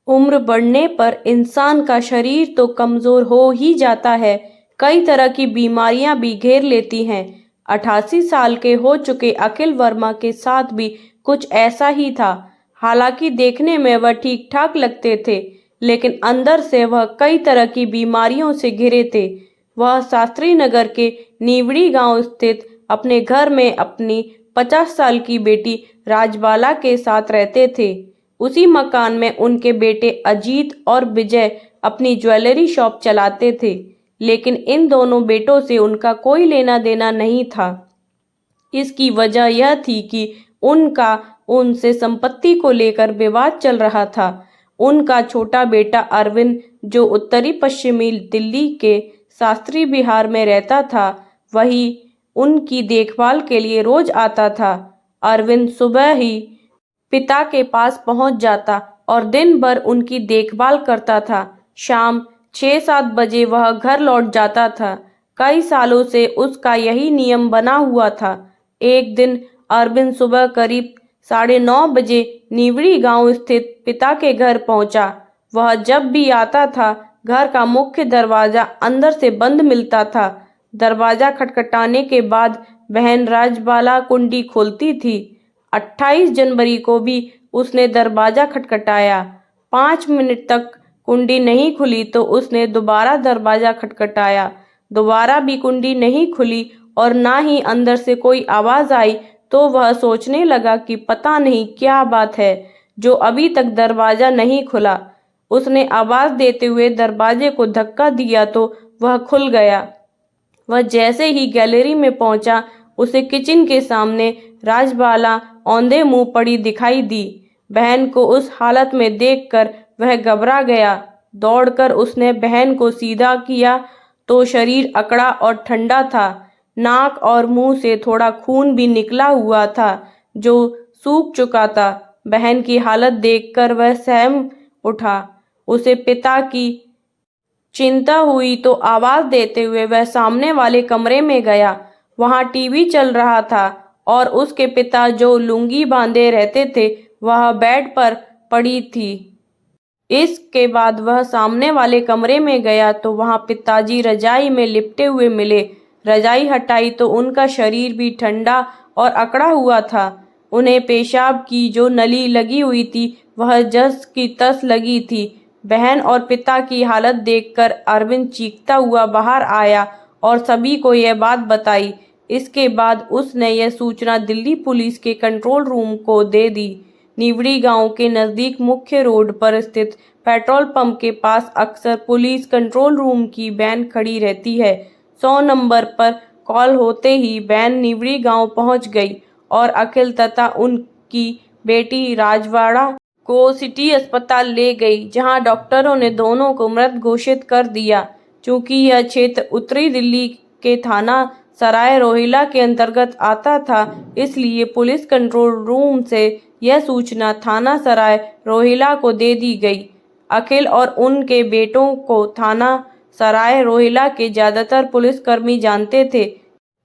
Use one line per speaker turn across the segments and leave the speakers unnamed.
उम्र बढ़ने पर इंसान का शरीर तो कमज़ोर हो ही जाता है, कई तरह की बीमारियां भी घेर लेती हैं। 88 साल के हो चुके अखिल वर्मा के साथ भी कुछ ऐसा ही था। हालांकि देखने में वह ठीक ठाक लगते थे, लेकिन अंदर से वह कई तरह की बीमारियों से घिरे थे। वह शास्त्री नगर के नीवड़ी गांव स्थित अपने घर में अपनी 50 साल की बेटी राजबाला के साथ रहते थे। उसी मकान में उनके बेटे अजीत और विजय अपनी ज्वेलरी शॉप चलाते थे, लेकिन इन दोनों बेटों से उनका कोई लेना देना नहीं था। इसकी वजह यह थी कि उनका उनसे संपत्ति को लेकर विवाद चल रहा था। उनका छोटा बेटा अरविंद, जो उत्तरी पश्चिमी दिल्ली के शास्त्री विहार में रहता था, वही उनकी देखभाल के लिए रोज आता था। अरविंद सुबह ही पिता के पास पहुंच जाता और दिन भर उनकी देखभाल करता था। शाम 6-7 बजे वह घर लौट जाता था। कई सालों से उसका यही नियम बना हुआ था। एक दिन अरविंद सुबह करीब 9:30 बजे नीवड़ी गांव स्थित पिता के घर पहुंचा। वह जब भी आता था, घर का मुख्य दरवाजा अंदर से बंद मिलता था। दरवाजा खटखटाने के बाद बहन राजबाला कुंडी खोलती थी। 28 जनवरी को भी उसने दरवाजा खटखटाया। 5 मिनट तक कुंडी नहीं खुली तो उसने दोबारा दरवाजा खटखटाया। दोबारा भी कुंडी नहीं खुली और ना ही अंदर से कोई आवाज आई, तो वह सोचने लगा कि पता नहीं क्या बात है जो अभी तक दरवाजा नहीं खुला। उसने आवाज देते हुए दरवाजे को धक्का दिया तो वह खुल गया। वह जैसे ही गैलरी में पहुंचा, उसे किचन के सामने राजबाला औंधे मुंह पड़ी दिखाई दी। बहन को उस हालत में देखकर वह घबरा गया। दौड़कर उसने बहन को सीधा किया तो शरीर अकड़ा और ठंडा था। नाक और मुंह से थोड़ा खून भी निकला हुआ था, जो सूख चुका था। बहन की हालत देखकर वह सहम उठा। उसे पिता की चिंता हुई तो आवाज देते हुए वह सामने वाले कमरे में गया। वहां टीवी चल रहा था और उसके पिता, जो लुंगी बांधे रहते थे, वह बेड पर पड़ी थी। इसके बाद वह सामने वाले कमरे में गया तो वहां पिताजी रजाई में लिपटे हुए मिले। रजाई हटाई तो उनका शरीर भी ठंडा और अकड़ा हुआ था। उन्हें पेशाब की जो नली लगी हुई थी, वह जस की तस लगी थी। बहन और पिता की हालत देखकर अरविंद चीखता हुआ बाहर आया और सभी को यह बात बताई। इसके बाद उसने यह सूचना दिल्ली पुलिस के कंट्रोल रूम को दे दी। नीवड़ी गांव के नजदीक मुख्य रोड पर स्थित पेट्रोल पंप के पास अक्सर पुलिस कंट्रोल रूम की वैन खड़ी रहती है। 100 नंबर पर कॉल होते ही वैन नीवड़ी गांव पहुंच गई और अखिल तथा उनकी बेटी राजवाड़ा को सिटी अस्पताल ले गई, जहां डॉक्टरों ने दोनों को मृत घोषित कर दिया। चूंकि यह क्षेत्र उत्तरी दिल्ली के थाना सराय रोहिला के अंतर्गत आता था, इसलिए पुलिस कंट्रोल रूम से यह सूचना थाना सराय रोहिला को दे दी गई। अखिल और उनके बेटों को थाना सराय रोहिला के ज्यादातर पुलिसकर्मी जानते थे।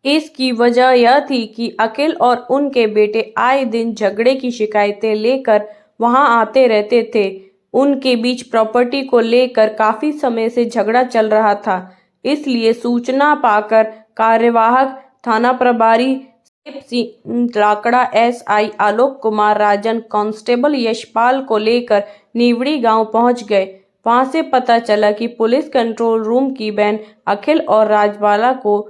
इसकी वजह यह थी कि अखिल और उनके बेटे आए दिन झगड़े की शिकायतें लेकर वहां आते रहते थे। उनके बीच प्रॉपर्टी को लेकर काफी समय से झगड़ा चल रहा था। इसलिए सूचना पाकर कार्यवाहक थाना प्रभारी साहिब सिंह लाकड़ा, एसआई आलोक कुमार राजन, कांस्टेबल यशपाल को लेकर नीवड़ी गांव पहुंच गए। वहां से पता चला कि पुलिस कंट्रोल रूम की वैन अखिल और राजबाला को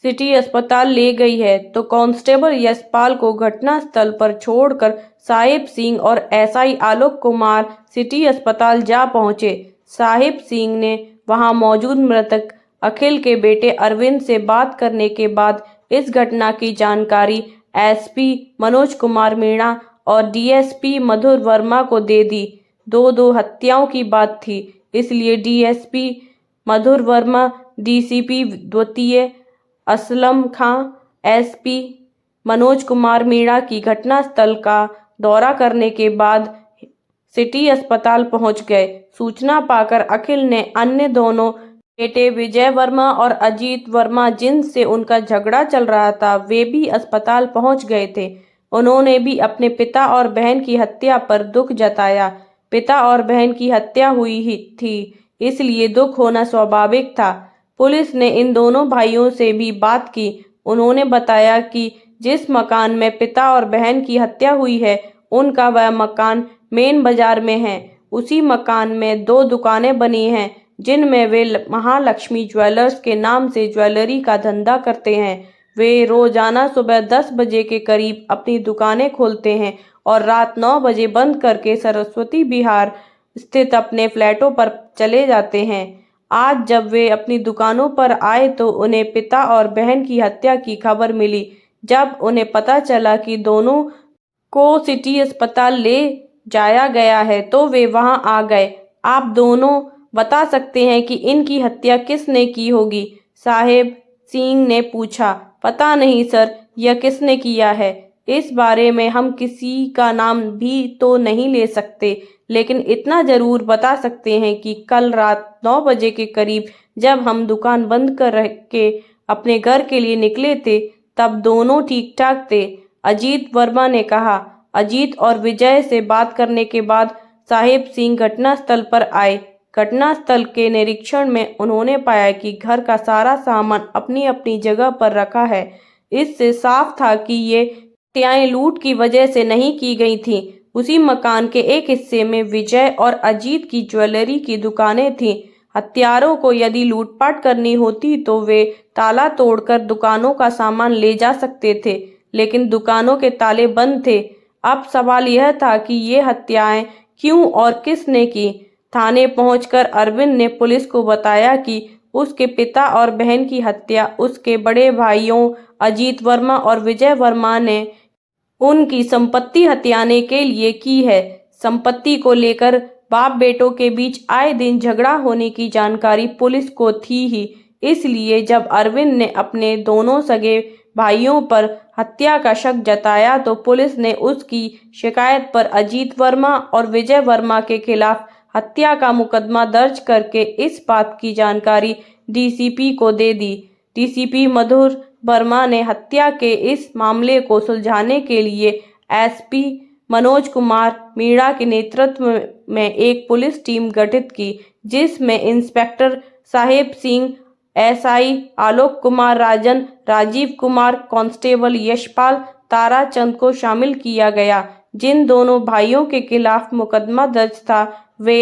सिटी अस्पताल ले गई है, तो कांस्टेबल यशपाल को घटनास्थल पर छोड़कर साहिब सिंह और एसआई आलोक कुमार सिटी अस्पताल जा पहुंचे। साहिब सिंह ने वहां मौजूद मृतक अखिल के बेटे अरविंद से बात करने के बाद इस घटना की जानकारी एसपी मनोज कुमार मीणा और डीएसपी मधुर वर्मा को दे दी। दो हत्याओं की बात थी, इसलिए डीएसपी मधुर वर्मा, डीसीपी द्वितीय असलम खां, एसपी मनोज कुमार मीणा की घटनास्थल का दौरा करने के बाद सिटी अस्पताल पहुंच गए। सूचना पाकर अखिल ने अन्य दोनों बेटे विजय वर्मा और अजीत वर्मा, जिनसे उनका झगड़ा चल रहा था, वे भी अस्पताल पहुंच गए थे। उन्होंने भी अपने पिता और बहन की हत्या पर दुख जताया। पिता और बहन की हत्या हुई ही थी, इसलिए दुख होना स्वाभाविक था। पुलिस ने इन दोनों भाइयों से भी बात की। उन्होंने बताया कि जिस मकान में पिता और बहन की हत्या हुई है, उनका वह मकान मेन बाजार में है। उसी मकान में 2 दुकानें बनी हैं, जिनमें वे महालक्ष्मी ज्वेलर्स के नाम से ज्वेलरी का धंधा करते हैं। वे रोजाना सुबह 10 बजे के करीब अपनी दुकानें खोलते हैं और रात 9 बजे बंद करके सरस्वती विहार स्थित अपने फ्लैटों पर चले जाते हैं। आज जब वे अपनी दुकानों पर आए तो उन्हें पिता और बहन की हत्या की खबर मिली। जब उन्हें पता चला कि दोनों को सिटी अस्पताल ले जाया गया है तो वे वहां आ गए। आप दोनों बता सकते हैं कि इनकी हत्या किसने की होगी? साहेब सिंह ने पूछा। पता नहीं सर, यह किसने किया है। इस बारे में हम किसी का नाम भी तो नहीं ले सकते, लेकिन इतना जरूर बता सकते हैं कि कल रात 9 बजे के करीब जब हम दुकान बंद कर के अपने घर के लिए निकले थे, तब दोनों ठीक ठाक थे, अजीत वर्मा ने कहा। अजीत और विजय से बात करने के बाद साहिब सिंह घटनास्थल पर आए। घटनास्थल के निरीक्षण में उन्होंने पाया कि घर का सारा सामान अपनी अपनी जगह पर रखा है। इससे साफ था कि ये हत्याएं लूट की वजह से नहीं की गई थीं। उसी मकान के एक हिस्से में विजय और अजीत की ज्वेलरी की दुकानें थीं। हत्यारों को यदि लूटपाट करनी होती तो वे ताला तोड़कर दुकानों का सामान ले जा सकते थे, लेकिन दुकानों के ताले बंद थे। अब सवाल यह था कि ये हत्याएं क्यों और किसने की। थाने पहुंचकर अरविंद ने पुलिस को बताया कि उसके पिता और बहन की हत्या उसके बड़े भाइयों अजीत वर्मा और विजय वर्मा ने उनकी संपत्ति हथियाने के लिए की है। संपत्ति को लेकर बाप बेटों के बीच आए दिन झगड़ा होने की जानकारी पुलिस को थी ही, इसलिए जब अरविंद ने अपने दोनों सगे भाइयों पर हत्या का शक जताया तो पुलिस ने उसकी शिकायत पर अजीत वर्मा और विजय वर्मा के खिलाफ हत्या का मुकदमा दर्ज करके इस बात की जानकारी डीसीपी को दे दी। डीसीपी मधुर वर्मा ने हत्या के इस मामले को सुलझाने के लिए एसपी मनोज कुमार मीणा के नेतृत्व में एक पुलिस टीम गठित की, जिसमें इंस्पेक्टर साहेब सिंह, एसआई आलोक कुमार राजन, राजीव कुमार, कांस्टेबल यशपाल ताराचंद को शामिल किया गया। जिन दोनों भाइयों के खिलाफ मुकदमा दर्ज था वे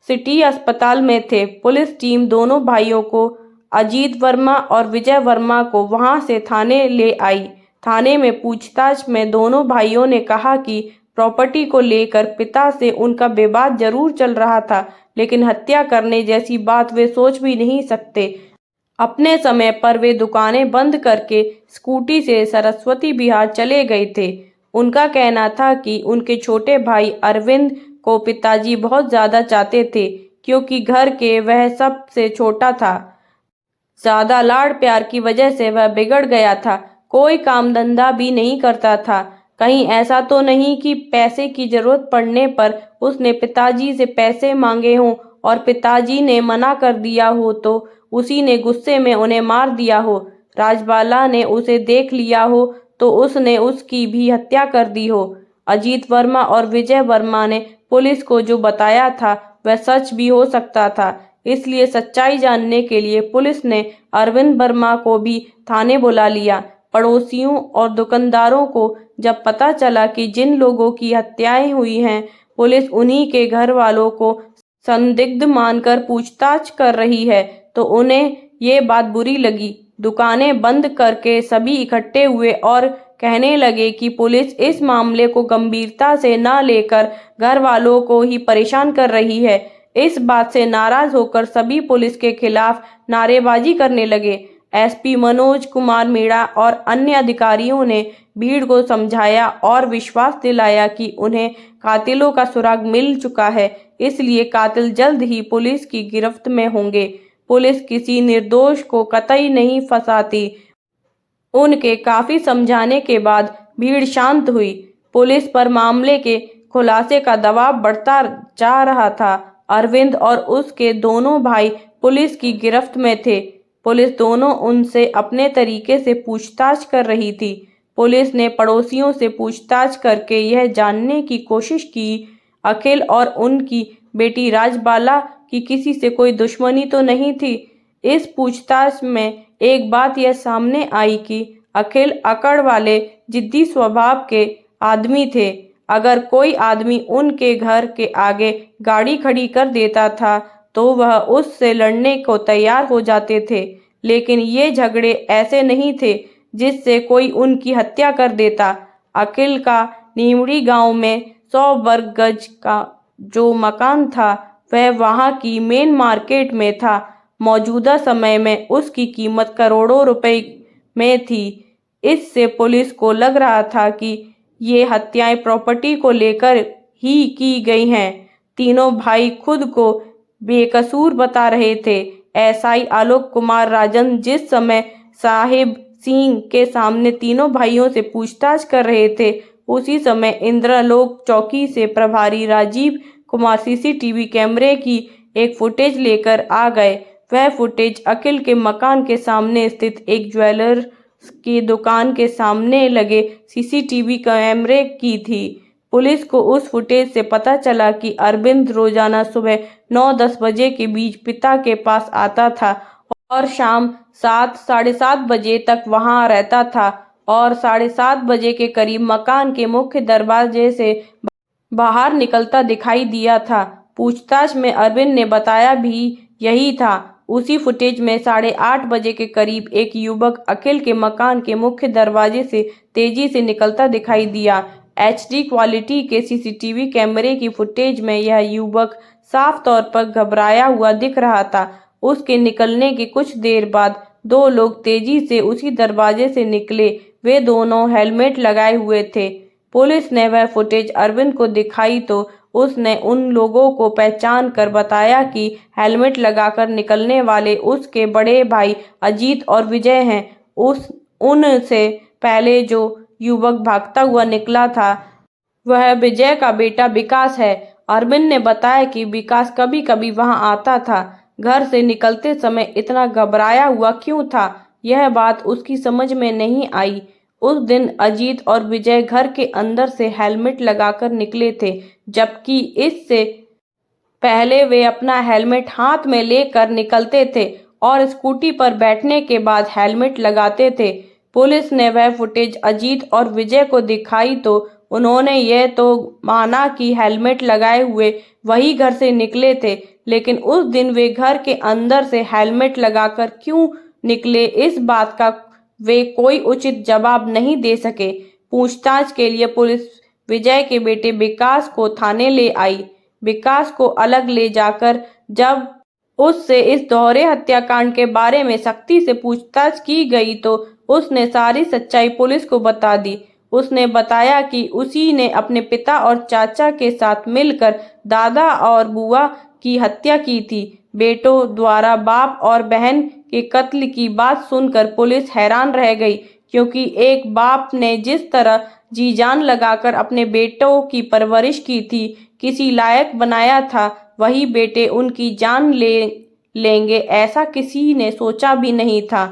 सिटी अस्पताल में थे। पुलिस टीम दोनों भाइयों को, अजीत वर्मा और विजय वर्मा को वहां से थाने ले आई। थाने में पूछताछ में दोनों भाइयों ने कहा कि प्रॉपर्टी को लेकर पिता से उनका विवाद जरूर चल रहा था, लेकिन हत्या करने जैसी बात वे सोच भी नहीं सकते। अपने समय पर वे दुकानें बंद करके स्कूटी से सरस्वती विहार चले गए थे। उनका कहना था कि उनके छोटे भाई अरविंद को पिताजी बहुत ज्यादा चाहते थे, क्योंकि घर के वह सबसे छोटा था। ज्यादा लाड़ प्यार की वजह से वह बिगड़ गया था, कोई काम धंधा भी नहीं करता था। कहीं ऐसा तो नहीं कि पैसे की जरूरत पड़ने पर उसने पिताजी से पैसे मांगे हों और पिताजी ने मना कर दिया हो तो उसी ने गुस्से में उन्हें मार दिया हो। राजबाला ने उसे देख लिया हो तो उसने उसकी भी हत्या कर दी हो। अजीत वर्मा और विजय वर्मा ने पुलिस को जो बताया था वह सच भी हो सकता था, इसलिए सच्चाई जानने के लिए पुलिस ने अरविंद वर्मा को भी थाने बुला लिया। पड़ोसियों और दुकानदारों को जब पता चला कि जिन लोगों की हत्याएं हुई हैं पुलिस उन्हीं के घर वालों को संदिग्ध मानकर पूछताछ कर रही है तो उन्हें ये बात बुरी लगी। दुकानें बंद करके सभी इकट्ठे हुए और कहने लगे कि पुलिस इस मामले को गंभीरता से न लेकर घर वालों को ही परेशान कर रही है। इस बात से नाराज होकर सभी पुलिस के खिलाफ नारेबाजी करने लगे। एसपी मनोज कुमार मीणा और अन्य अधिकारियों ने भीड़ को समझाया और विश्वास दिलाया कि उन्हें कातिलों का सुराग मिल चुका है, इसलिए कातिल जल्द ही पुलिस की गिरफ्त में होंगे। पुलिस किसी निर्दोष को कतई नहीं फंसाती। उनके काफी समझाने के बाद भीड़ शांत हुई। पुलिस पर मामले के खुलासे का दबाव बढ़ता जा रहा था। अरविंद और उसके दोनों भाई पुलिस की गिरफ्त में थे। पुलिस दोनों उनसे अपने तरीके से पूछताछ कर रही थी। पुलिस ने पड़ोसियों से पूछताछ करके यह जानने की कोशिश की अखिल और उनकी बेटी राजबाला की किसी से कोई दुश्मनी तो नहीं थी। इस पूछताछ में एक बात यह सामने आई कि अखिल अकड़ वाले जिद्दी स्वभाव के आदमी थे। अगर कोई आदमी उनके घर के आगे गाड़ी खड़ी कर देता था तो वह उससे लड़ने को तैयार हो जाते थे, लेकिन ये झगड़े ऐसे नहीं थे जिससे कोई उनकी हत्या कर देता। अखिल का नीमड़ी गांव में 100 वर्ग गज का जो मकान था वह वहां की मेन मार्केट में था। मौजूदा समय में उसकी कीमत करोड़ों रुपए में थी। इससे पुलिस को लग रहा था कि ये हत्याएं प्रॉपर्टी को लेकर ही की गई हैं। तीनों भाई खुद को बेकसूर बता रहे थे। एसआई आलोक कुमार राजन जिस समय साहिब सिंह के सामने तीनों भाइयों से पूछताछ कर रहे थे, उसी समय इंद्रलोक चौकी से प्रभारी राजीव कुमार सीसीटीवी कैमरे की एक फुटेज लेकर आ गए। वह फुटेज अखिल के मकान के सामने स्थित एक ज्वेलर की दुकान के सामने लगे सीसीटीवी कैमरे की थी। पुलिस को उस फुटेज से पता चला कि अरविंद रोजाना सुबह 9-10 बजे के बीच पिता के पास आता था और शाम 7 साढ़े 7 बजे तक वहां रहता था और 7:30 बजे के करीब मकान के मुख्य दरवाजे से बाहर निकलता दिखाई दिया था। पूछताछ में अरविंद ने बताया भी यही था। उसी फुटेज में 8:30 बजे के करीब एक युवक अखिल के मकान के मुख्य दरवाजे से तेजी से निकलता दिखाई दिया। एचडी क्वालिटी के सीसीटीवी कैमरे की फुटेज में यह युवक साफ तौर पर घबराया हुआ दिख रहा था। उसके निकलने के कुछ देर बाद 2 लोग तेजी से उसी दरवाजे से निकले। वे दोनों हेलमेट लगाए हुए थे। पुलिस ने वह फुटेज अरविंद को दिखाई तो उसने उन लोगों को पहचान कर बताया कि हेलमेट लगाकर निकलने वाले उसके बड़े भाई अजीत और विजय हैं। उनसे पहले जो युवक भागता हुआ निकला था वह विजय का बेटा विकास है। अरविंद ने बताया कि विकास कभी कभी वहां आता था। घर से निकलते समय इतना घबराया हुआ क्यों था, यह बात उसकी समझ में नहीं आई। उस दिन अजीत और विजय घर के अंदर से हेलमेट लगाकर निकले थे, जबकि इससे पहले वे अपना हेलमेट हाथ में लेकर निकलते थे और स्कूटी पर बैठने के बाद हेलमेट लगाते थे। पुलिस ने वह फुटेज अजीत और विजय को दिखाई तो उन्होंने यह तो माना कि हेलमेट लगाए हुए वही घर से निकले थे, लेकिन उस दिन वे घर के अंदर से हेलमेट लगाकर क्यों निकले, इस बात का वे कोई उचित जवाब नहीं दे सके। पूछताछ के लिए पुलिस विजय के बेटे विकास को थाने ले आई। विकास को अलग ले जाकर जब उससे इस दोहरे हत्याकांड के बारे में सख्ती से पूछताछ की गई तो उसने सारी सच्चाई पुलिस को बता दी। उसने बताया कि उसी ने अपने पिता और चाचा के साथ मिलकर दादा और बुआ की हत्या की थी। बेटों द्वारा बाप और बहन के कत्ल की बात सुनकर पुलिस हैरान रह गई, क्योंकि एक बाप ने जिस तरह जी जान लगाकर अपने बेटों की परवरिश की थी, किसी लायक बनाया था, वही बेटे उनकी जान लेंगे ऐसा किसी ने सोचा भी नहीं था।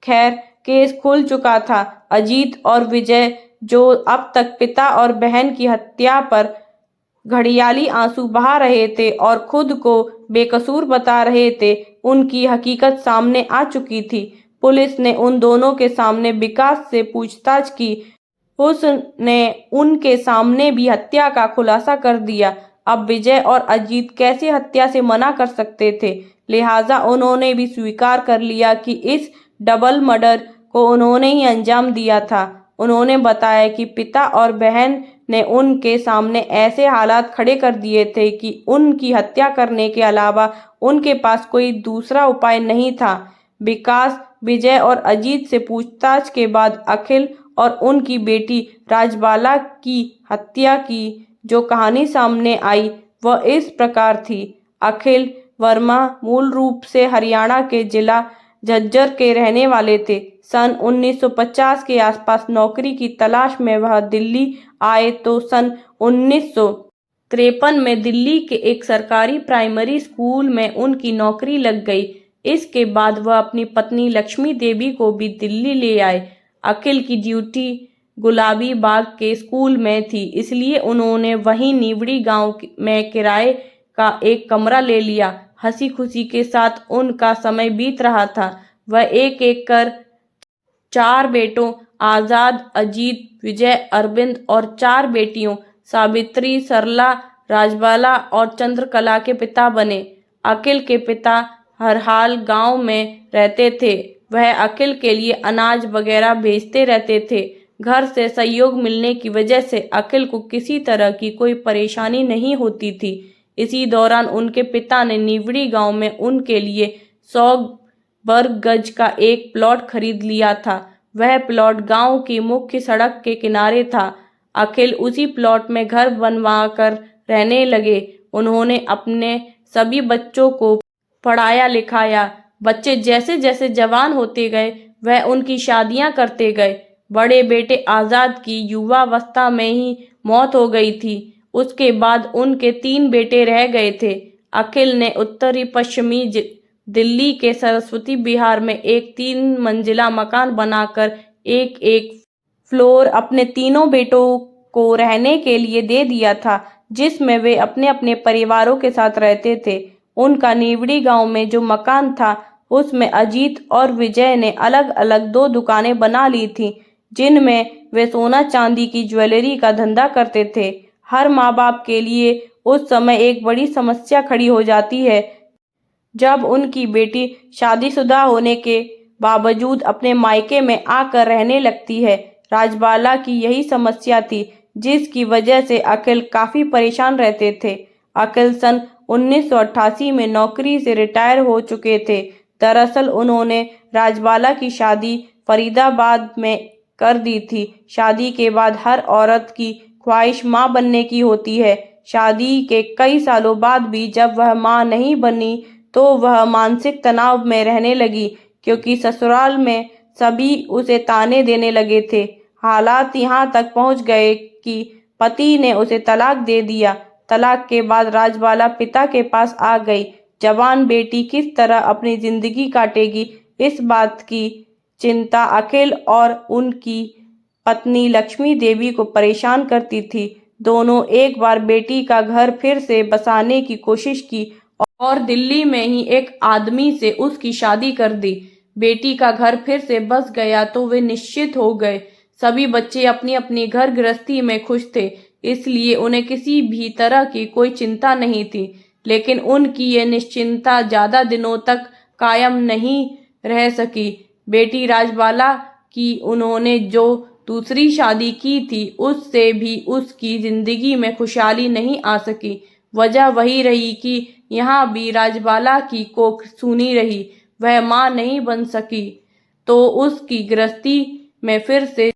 खैर, केस खुल चुका था। अजीत और विजय जो अब तक पिता और बहन की हत्या पर घड़ियाली आंसू बहा रहे थे और खुद को बेकसूर बता रहे थे, उनकी हकीकत सामने आ चुकी थी। पुलिस ने उन दोनों के सामने विकास से पूछताछ की। उसने उनके सामने भी हत्या का खुलासा कर दिया। अब विजय और अजीत कैसे हत्या से मना कर सकते थे, लिहाजा उन्होंने भी स्वीकार कर लिया कि इस डबल मर्डर को उन्होंने ही अंजाम दिया था। उन्होंने बताया कि पिता और बहन ने उनके सामने ऐसे हालात खड़े कर दिए थे कि उनकी हत्या करने के अलावा उनके पास कोई दूसरा उपाय नहीं था। विकास, विजय और अजीत से पूछताछ के बाद अखिल और उनकी बेटी राजबाला की हत्या की जो कहानी सामने आई वह इस प्रकार थी। अखिल वर्मा मूल रूप से हरियाणा के जिला झज्जर के रहने वाले थे। सन 1950 के आसपास नौकरी की तलाश में वह दिल्ली आए तो सन 1953 में दिल्ली के एक सरकारी प्राइमरी स्कूल में उनकी नौकरी लग गई। इसके बाद वह अपनी पत्नी लक्ष्मी देवी को भी दिल्ली ले आए। अखिल की ड्यूटी गुलाबी बाग के स्कूल में थी, इसलिए उन्होंने वहीं निवड़ी गांव में किराए का एक कमरा ले लिया। हंसी खुशी के साथ उनका समय बीत रहा था। वह एक एक कर 4 बेटों आजाद, अजीत, विजय, अरविंद और 4 बेटियों सावित्री, सरला, राजबाला और चंद्रकला के पिता बने। अखिल के पिता हरहाल गांव में रहते थे। वह अखिल के लिए अनाज वगैरह भेजते रहते थे। घर से सहयोग मिलने की वजह से अखिल को किसी तरह की कोई परेशानी नहीं होती थी। इसी दौरान उनके पिता ने निवड़ी गांव में उनके लिए 100 वर्ग गज का एक प्लॉट खरीद लिया था। वह प्लॉट गांव की मुख्य सड़क के किनारे था। अखिल उसी प्लॉट में घर बनवाकर रहने लगे। उन्होंने अपने सभी बच्चों को पढ़ाया लिखाया। बच्चे जैसे जैसे जवान होते गए वह उनकी शादियां करते गए। बड़े बेटे आजाद की युवावस्था में ही मौत हो गई थी। उसके बाद उनके 3 बेटे रह गए थे। अखिल ने उत्तरी पश्चिमी दिल्ली के सरस्वती विहार में एक 3 मंजिला मकान बनाकर एक एक फ्लोर अपने तीनों बेटों को रहने के लिए दे दिया था, जिसमें वे अपने अपने परिवारों के साथ रहते थे। उनका निवड़ी गांव में जो मकान था उसमें अजीत और विजय ने अलग अलग 2 दुकानें बना ली थीं, जिनमें वे सोना चांदी की ज्वेलरी का धंधा करते थे। हर माँ बाप के लिए उस समय एक बड़ी समस्या खड़ी हो जाती है जब उनकी बेटी शादीशुदा होने के बावजूद अपने मायके में आकर रहने लगती है। राजबाला की यही समस्या थी, जिसकी वजह से अखिल काफी परेशान रहते थे। अखिल सन 1988 में नौकरी से रिटायर हो चुके थे। दरअसल उन्होंने राजबाला की शादी फरीदाबाद में कर दी थी। शादी के बाद हर औरत की ख्वाहिश माँ बनने की होती है। शादी के कई सालों बाद भी जब वह माँ नहीं बनी तो वह मानसिक तनाव में रहने लगी, क्योंकि ससुराल में सभी उसे ताने देने लगे थे। हालात यहाँ तक पहुँच गए कि पति ने उसे तलाक दे दिया। तलाक के बाद राजबाला पिता के पास आ गई। जवान बेटी किस तरह अपनी जिंदगी काटेगी, इस बात की चिंता अखिल और उनकी पत्नी लक्ष्मी देवी को परेशान करती थी। दोनों एक बार बेटी का घर फिर से बसाने की कोशिश की और दिल्ली में ही एक आदमी से उसकी शादी कर दी। बेटी का घर फिर से बस गया तो वे निश्चित हो गए। सभी बच्चे अपनी अपनी घर गृहस्थी में खुश थे, इसलिए उन्हें किसी भी तरह की कोई चिंता नहीं थी। लेकिन उनकी ये निश्चिंता ज्यादा दिनों तक कायम नहीं रह सकी। बेटी राजबाला की उन्होंने जो दूसरी शादी की थी उससे भी उसकी जिंदगी में खुशहाली नहीं आ सकी। वजह वही रही कि यहाँ भी राजबाला की कोख सूनी रही। वह माँ नहीं बन सकी तो उसकी गृहस्थी में फिर से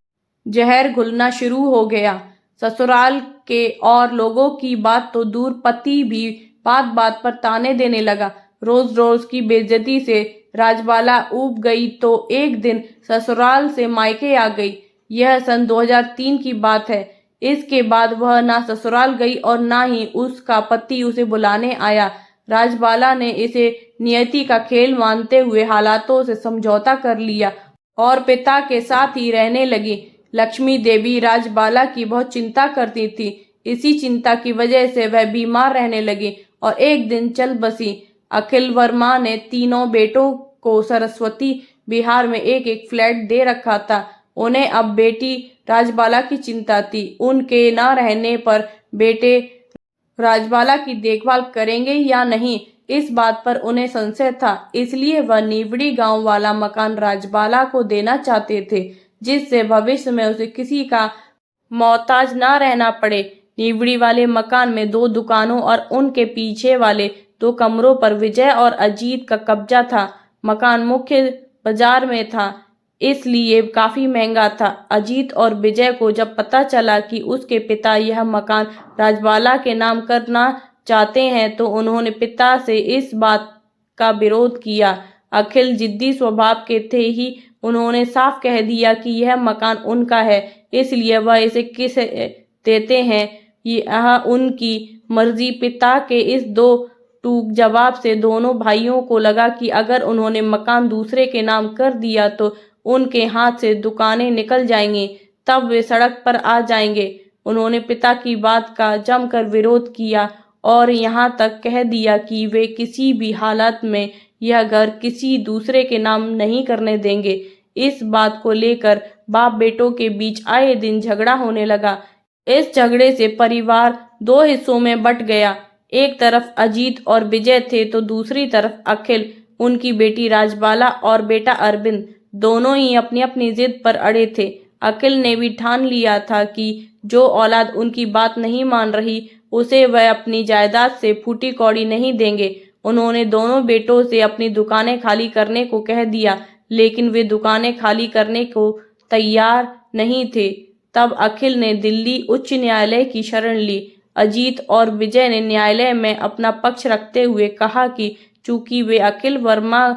जहर घुलना शुरू हो गया। ससुराल के और लोगों की बात तो दूर, पति भी बात बात पर ताने देने लगा। रोज रोज की बेइज्जती से राजबाला ऊब गई तो एक दिन ससुराल से मायके आ गई। यह सन 2003 की बात है। इसके बाद वह ना ससुराल गई और ना ही उसका पति उसे बुलाने आया। राजबाला ने इसे नियति का खेल मानते हुए हालातों से समझौता कर लिया और पिता के साथ ही रहने लगी। लक्ष्मी देवी राजबाला की बहुत चिंता करती थी। इसी चिंता की वजह से वह बीमार रहने लगी और एक दिन चल बसी। अखिल वर्मा ने तीनों बेटों को सरस्वती विहार में एक एक फ्लैट दे रखा था। उन्हें अब बेटी राजबाला की चिंता थी। उनके न रहने पर बेटे राजबाला की देखभाल करेंगे या नहीं, इस बात पर उन्हें संशय था। इसलिए वह निवड़ी गांव वाला मकान राजबाला को देना चाहते थे, जिससे भविष्य में उसे किसी का मोहताज न रहना पड़े। निवड़ी वाले मकान में 2 दुकानों और उनके पीछे वाले 2 कमरों पर विजय और अजीत का कब्जा था। मकान मुख्य बाजार में था, इसलिए काफी महंगा था। अजीत और विजय को जब पता चला कि उसके पिता यह मकान राजबाला के नाम करना चाहते हैं तो उन्होंने पिता से इस बात का विरोध किया। अखिल जिद्दी स्वभाव के थे ही उन्होंने साफ कह दिया कि यह मकान उनका है, इसलिए वह इसे किसे देते हैं यह उनकी मर्जी। पिता के इस 2 टूक जवाब से दोनों भाइयों को लगा कि अगर उन्होंने मकान दूसरे के नाम कर दिया तो उनके हाथ से दुकानें निकल जाएंगी। तब वे सड़क पर आ जाएंगे। उन्होंने पिता की बात का जमकर विरोध किया और यहाँ तक कह दिया कि वे किसी भी हालत में यह घर किसी दूसरे के नाम नहीं करने देंगे। इस बात को लेकर बाप बेटों के बीच आए दिन झगड़ा होने लगा। इस झगड़े से परिवार दो हिस्सों में बंट गया। एक तरफ अजीत और विजय थे तो दूसरी तरफ अखिल, उनकी बेटी राजबाला और बेटा अरविंद। दोनों ही अपनी अपनी जिद पर अड़े थे। अखिल ने भी ठान लिया था कि जो औलाद उनकी बात नहीं मान रही उसे वह अपनी जायदाद से फूटी कौड़ी नहीं देंगे। उन्होंने दोनों बेटों से अपनी दुकानें खाली करने को कह दिया, लेकिन वे दुकानें खाली करने को तैयार नहीं थे। तब अखिल ने दिल्ली उच्च न्यायालय की शरण ली। अजीत और विजय ने न्यायालय में अपना पक्ष रखते हुए कहा कि चूंकि वे अखिल वर्मा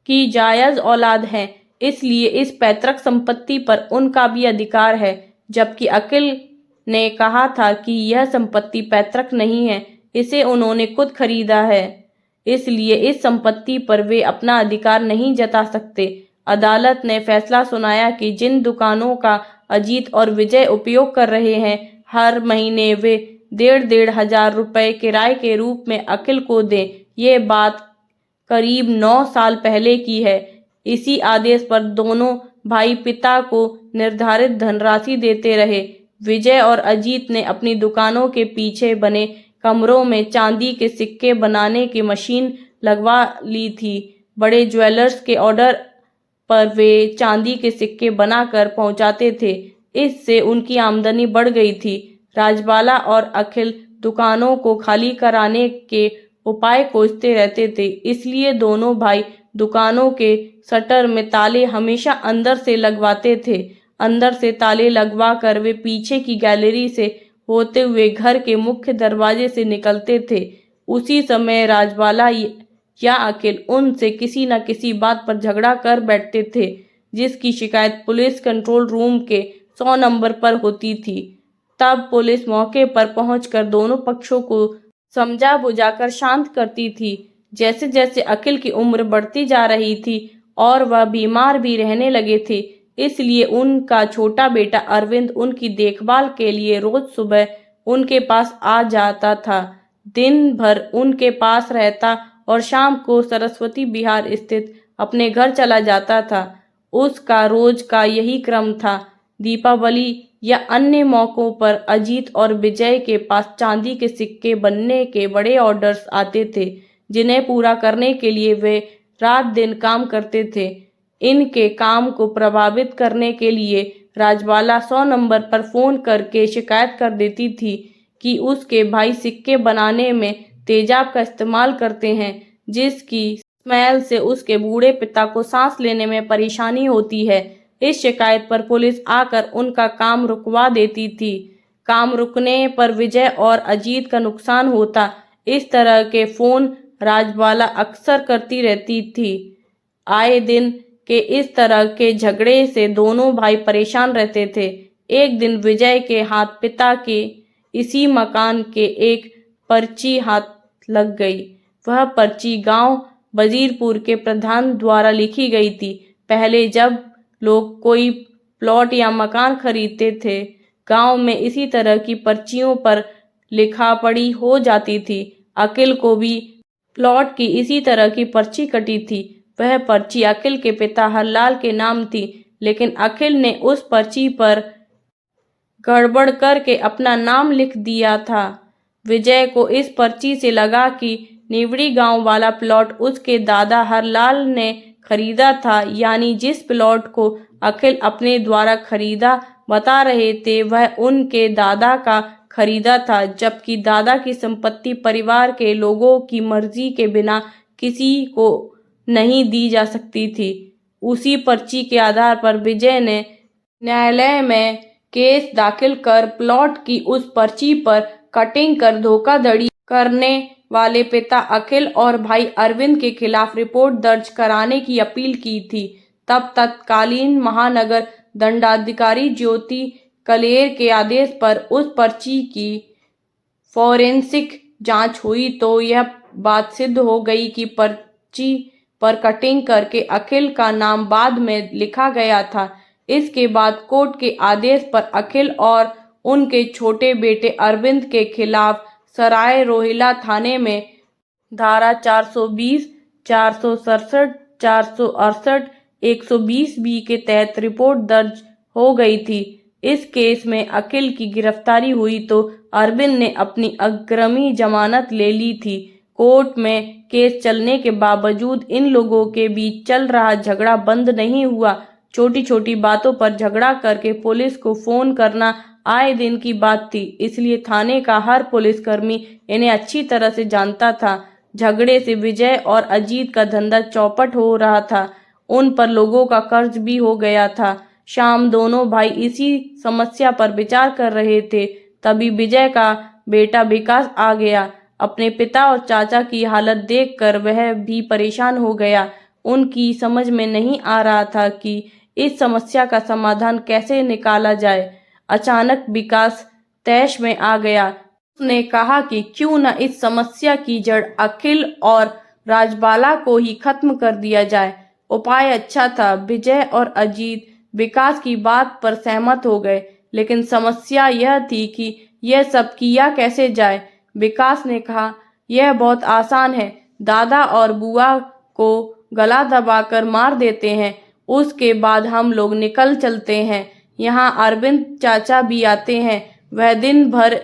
की जायज औलाद हैं, इसलिए इस पैतृक संपत्ति पर उनका भी अधिकार है। जबकि अखिल ने कहा था कि यह संपत्ति पैतृक नहीं है, इसे उन्होंने खुद खरीदा है, इसलिए इस संपत्ति पर वे अपना अधिकार नहीं जता सकते। अदालत ने फैसला सुनाया कि जिन दुकानों का अजीत और विजय उपयोग कर रहे हैं, हर महीने वे 1,500 रुपए किराए के रूप में अखिल को दें। ये बात करीब 9 साल पहले की है। इसी आदेश पर दोनों भाई पिता को निर्धारित धनराशि देते रहे। विजय और अजीत ने अपनी दुकानों के पीछे बने कमरों में चांदी के सिक्के बनाने की मशीन लगवा ली थी। बड़े ज्वेलर्स के ऑर्डर पर वे चांदी के सिक्के बनाकर पहुंचाते थे। इससे उनकी आमदनी बढ़ गई थी। राजबाला और अखिल दुकानों को खाली कराने के उपाय खोजते रहते थे, इसलिए दोनों भाई दुकानों के शटर में ताले हमेशा अंदर से लगवाते थे। अंदर से ताले लगवा कर वे पीछे की गैलरी से होते हुए घर के मुख्य दरवाजे से निकलते थे। उसी समय राजबाला या अखिल उनसे किसी न किसी बात पर झगड़ा कर बैठते थे, जिसकी शिकायत पुलिस कंट्रोल रूम के 100 नंबर पर होती थी। तब पुलिस मौके पर पहुंचकर दोनों पक्षों को समझा बुझाकर शांत करती थी। जैसे जैसे अखिल की उम्र बढ़ती जा रही थी और वह बीमार भी रहने लगे थे, इसलिए उनका छोटा बेटा अरविंद उनकी देखभाल के लिए रोज सुबह उनके पास आ जाता था। दिन भर उनके पास रहता और शाम को सरस्वती विहार स्थित अपने घर चला जाता था। उसका रोज का यही क्रम था। दीपावली या अन्य मौकों पर अजीत और विजय के पास चांदी के सिक्के बनने के बड़े ऑर्डर्स आते थे, जिन्हें पूरा करने के लिए वे रात दिन काम करते थे। इनके काम को प्रभावित करने के लिए राजबाला 100 नंबर पर फोन करके शिकायत कर देती थी कि उसके भाई सिक्के बनाने में तेजाब का इस्तेमाल करते हैं, जिसकी स्मेल से उसके बूढ़े पिता को सांस लेने में परेशानी होती है। इस शिकायत पर पुलिस आकर उनका काम रुकवा देती थी। काम रुकने पर विजय और अजीत का नुकसान होता। इस तरह के फोन राजबाला अक्सर करती रहती थी। आए दिन के इस तरह के झगड़े से दोनों भाई परेशान रहते थे। एक दिन विजय के हाथ पिता के इसी मकान के एक पर्ची हाथ लग गई। वह पर्ची गांव वजीरपुर के प्रधान द्वारा लिखी गई थी। पहले जब लोग कोई प्लॉट या मकान खरीदते थे, गांव में इसी तरह की पर्चियों पर लिखा पढ़ी हो जाती थी। अखिल को भी प्लॉट की इसी तरह की पर्ची कटी थी। वह पर्ची अखिल के पिता हरलाल के नाम थी, लेकिन अखिल ने उस पर्ची पर गड़बड़ करके अपना नाम लिख दिया था। विजय को इस पर्ची से लगा कि निवड़ी गांव वाला प्लॉट उसके दादा हरलाल ने खरीदा था, यानी जिस प्लॉट को अखिल अपने द्वारा खरीदा बता रहे थे वह उनके दादा का खरीदा था, जबकि दादा की संपत्ति परिवार के लोगों की मर्जी के बिना किसी को नहीं दी जा सकती थी। उसी पर्ची के आधार पर विजय ने न्यायालय में केस दाखिल कर प्लॉट की उस पर्ची पर कटिंग कर धोखाधड़ी करने वाले पिता अखिल और भाई अरविंद के खिलाफ रिपोर्ट दर्ज कराने की अपील की थी। तब तत्कालीन महानगर दंडाधिकारी ज्योति कलेर के आदेश पर उस पर्ची की फॉरेंसिक जांच हुई तो यह बात सिद्ध हो गई कि पर्ची पर कटिंग करके अखिल का नाम बाद में लिखा गया था। इसके बाद कोर्ट के आदेश पर अखिल और उनके छोटे बेटे अरविंद के खिलाफ सराय रोहिला थाने में धारा 420, 467, 468, 120 बी के तहत रिपोर्ट दर्ज हो गई थी। इस केस में अखिल की गिरफ्तारी हुई तो अरविंद ने अपनी अग्रिमी जमानत ले ली थी। कोर्ट में केस चलने के बावजूद इन लोगों के बीच चल रहा झगड़ा बंद नहीं हुआ। छोटी छोटी बातों पर झगड़ा करके पुलिस को फोन करना आए दिन की बात थी, इसलिए थाने का हर पुलिसकर्मी इन्हें अच्छी तरह से जानता था। झगड़े से विजय और अजीत का धंधा चौपट हो रहा था। उन पर लोगों का कर्ज भी हो गया था। शाम दोनों भाई इसी समस्या पर विचार कर रहे थे, तभी विजय का बेटा विकास आ गया। अपने पिता और चाचा की हालत देखकर वह भी परेशान हो गया। उनकी समझ में नहीं आ रहा था कि इस समस्या का समाधान कैसे निकाला जाए। अचानक विकास तैश में आ गया। उसने कहा कि क्यों न इस समस्या की जड़ अखिल और राजबाला को ही खत्म कर दिया जाए। उपाय अच्छा था। विजय और अजीत विकास की बात पर सहमत हो गए, लेकिन समस्या यह थी कि यह सब किया कैसे जाए। विकास ने कहा, यह बहुत आसान है। दादा और बुआ को गला दबाकर मार देते हैं, उसके बाद हम लोग निकल चलते हैं। यहाँ अरविंद चाचा भी आते हैं, वह दिन भर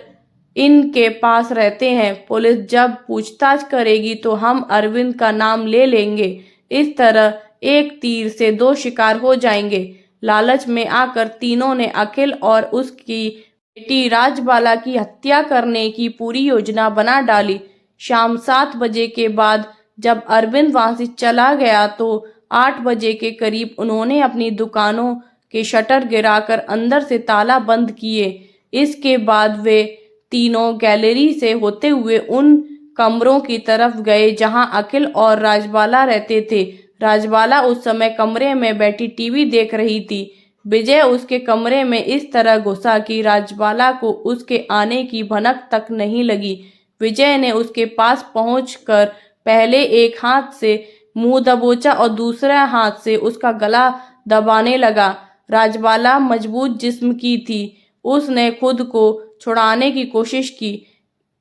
इनके पास रहते हैं। पुलिस जब पूछताछ करेगी तो हम अरविंद का नाम ले लेंगे। इस तरह एक तीर से दो शिकार हो जाएंगे। लालच में आकर तीनों ने अखिल और उसकी बेटी राजबाला की हत्या करने की पूरी योजना बना डाली। शाम 7 बजे के बाद जब अरविंद वहां से चला गया तो 8 बजे के करीब उन्होंने अपनी दुकानों के शटर गिराकर अंदर से ताला बंद किए। इसके बाद वे तीनों गैलरी से होते हुए उन कमरों की तरफ गए जहां अखिल और राजबाला रहते थे। राजबाला उस समय कमरे में बैठी टीवी देख रही थी। विजय उसके कमरे में इस तरह घुसा कि राजबाला को उसके आने की भनक तक नहीं लगी। विजय ने उसके पास पहुंचकर पहले एक हाथ से मुंह दबोचा और दूसरे हाथ से उसका गला दबाने लगा। राजबाला मजबूत जिस्म की थी। उसने खुद को छुड़ाने की कोशिश की।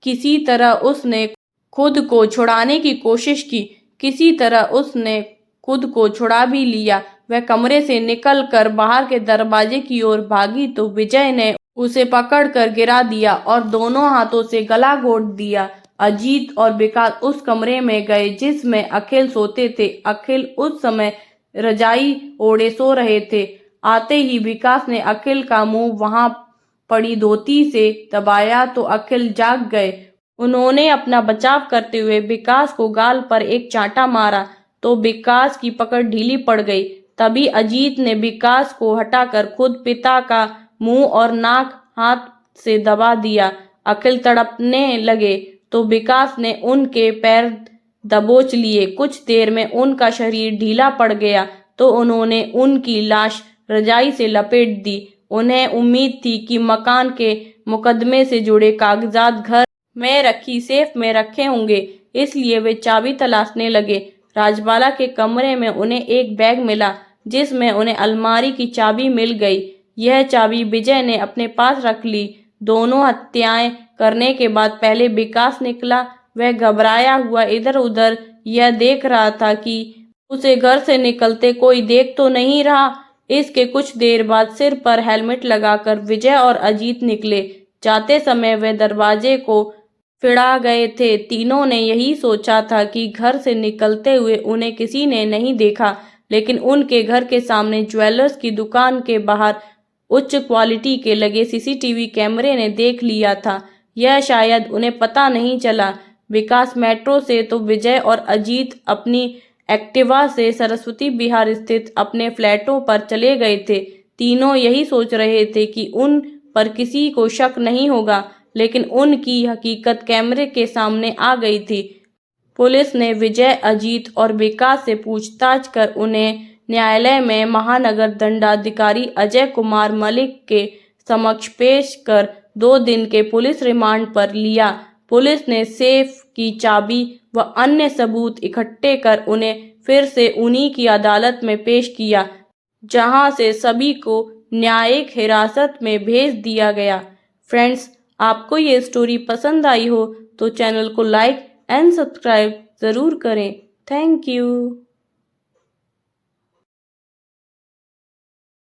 किसी तरह उसने खुद को छुड़ा भी लिया। वह कमरे से निकलकर बाहर के दरवाजे की ओर भागी तो विजय ने उसे पकड़कर गिरा दिया और दोनों हाथों से गला घोंट दिया। अजीत और विकास उस कमरे में गए जिसमें अखिल सोते थे। अखिल उस समय रजाई ओढ़े सो रहे थे। आते ही विकास ने अखिल का मुंह वहां पड़ी धोती से दबाया तो अखिल जाग गए। उन्होंने अपना बचाव करते हुए विकास को गाल पर एक चांटा मारा तो विकास की पकड़ ढीली पड़ गई। तभी अजीत ने विकास को हटाकर खुद पिता का मुंह और नाक हाथ से दबा दिया। अखिल तड़पने लगे तो विकास ने उनके पैर दबोच लिए। कुछ देर में उनका शरीर ढीला पड़ गया तो उन्होंने उनकी लाश रजाई से लपेट दी। उन्हें उम्मीद थी कि मकान के मुकदमे से जुड़े कागजात घर में रखी सेफ में रखे होंगे, इसलिए वे चाबी तलाशने लगे। राजबाला के कमरे में उन्हें एक बैग मिला जिसमें उन्हें अलमारी की चाबी मिल गई। यह चाबी विजय ने अपने पास रख ली। दोनों हत्याएं करने के बाद पहले विकास निकला। वह घबराया हुआ इधर उधर यह देख रहा था कि उसे घर से निकलते कोई देख तो नहीं रहा। इसके कुछ देर बाद सिर पर हेलमेट लगाकर विजय और अजीत निकले। जाते समय वे दरवाजे को फिड़ा गए थे। तीनों ने यही सोचा था कि घर से निकलते हुए उन्हें किसी ने नहीं देखा, लेकिन उनके घर के सामने ज्वेलर्स की दुकान के बाहर उच्च क्वालिटी के लगे सीसीटीवी कैमरे ने देख लिया था। यह शायद उन्हें पता नहीं चला। विकास मेट्रो से तो विजय और अजीत अपनी एक्टिवा से सरस्वती विहार स्थित अपने फ्लैटों पर चले गए थे। तीनों यही सोच रहे थे कि उन पर किसी को शक नहीं होगा, लेकिन उनकी हकीकत कैमरे के सामने आ गई थी। पुलिस ने विजय, अजीत और विकास से पूछताछ कर उन्हें न्यायालय में महानगर दंडाधिकारी अजय कुमार मलिक के समक्ष पेश कर 2 दिन के पुलिस रिमांड पर लिया। पुलिस ने सेफ की चाबी व अन्य सबूत इकट्ठे कर उन्हें फिर से उन्हीं की अदालत में पेश किया। जहां से सभी को न्यायिक हिरासत में भेज दिया गया। फ्रेंड्स, आपको ये स्टोरी पसंद आई हो तो चैनल को लाइक एंड सब्सक्राइब ज़रूर करें। Thank you.